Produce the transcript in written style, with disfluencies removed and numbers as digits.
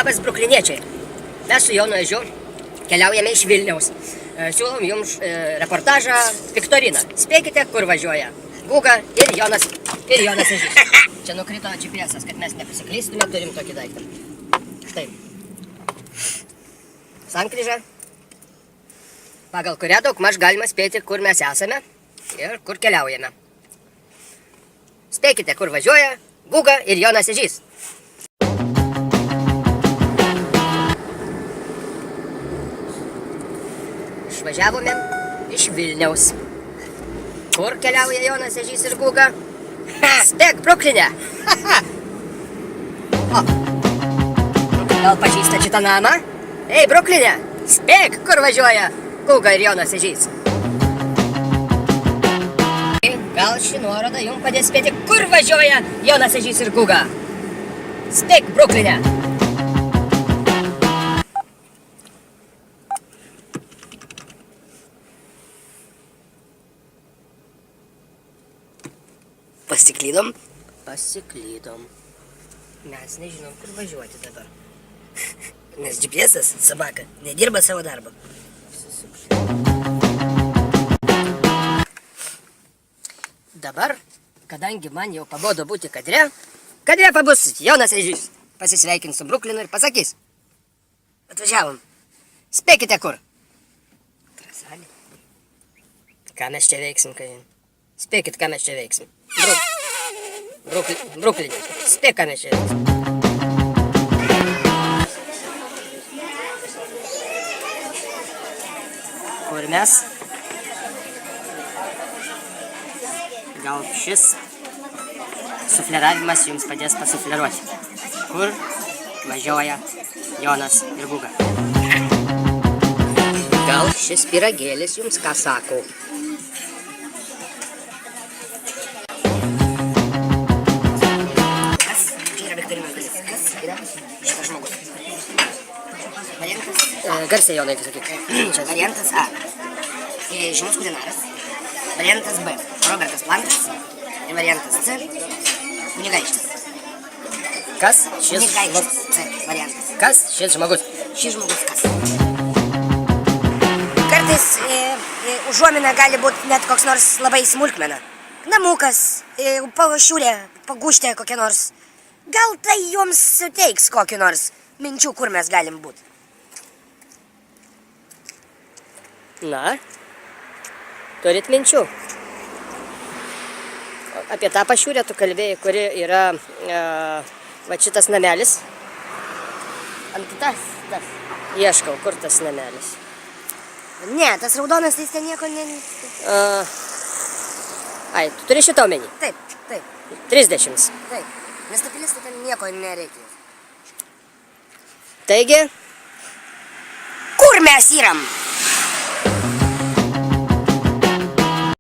Labas, brukliniečiai. Mes su Jonu Ežiu keliaujame iš Vilniaus. Siūlom jums reportažą Viktoriną. Spėkite, kur važiuoja Guga ir Jonas Ežys. Čia nukrito GPS-as, kad mes nepasiklystume, turim tokį daiktą. Štai. Sankryža, pagal kurią daugmaž galima spėti, kur mes esame ir kur keliaujame. Spėkite, kur važiuoja Guga ir Jonas Ežys. Išvažiavome iš Vilniaus. Kur keliauja Jonas Ežys ir Guga? Spėk, Brukline! Gal pažįstat šitą namą? Ei, Brukline! Spėk, kur važiuoja Guga ir Jonas Ežys? Gal ši nuoroda jums padės spėti, kur važiuoja Jonas Ežys ir Guga? Spėk, Brukline! Pasiklydom? Pasiklydom. Mes nežinom, kur važiuoti dabar. Nes GPS-as, sabaka, nedirba savo darbo. Dabar, kadangi man jau pabodo būti kadre pabus Jonas Ežys. Pasisveikins su Bruklinu ir pasakys. Atvažiavom. Spėkite, kur. Trasalė. Ką mes čia veiksim, kai... Spėkit, ką mes čia veiksim. Bruklinė. Spėk, ką mes čia veiksim. Kur mes? Gal šis sufleravimas jums padės pasufleruoti. Kur važiuoja Jonas ir Guga? Gal šis pyragėlis jums ką sako? Šitas žmogus. Variantas Garsiai, Jonai, sakyk. Variantas A. Žymus kulinaras. Variantas B. Robertas Plantas. Ir variantas C. Kunigaikštis. Kas šis Kunigaikštis. C. Variantas. Kas šis žmogus? Šis žmogus kas? Kartais užuomina gali būti net koks nors labai smulkmena. Namukas, pašiūrė, paguštė kokia nors. Gal tai jums suteiks kokį nors minčių, kur mes galim būti? Na, turit minčių. Apie tą pašiūrę tu kalbėjai, kuri yra va šitas namelis. Ant tas. Ieškau, kur tas namelis. Ne, tas raudonas, tai ten nieko ne... Ai, tu turi šitą omeny? Taip. 30. Taip. Nes ta pilis, tai ten nieko nereikia. Taigi? Kur mes įram?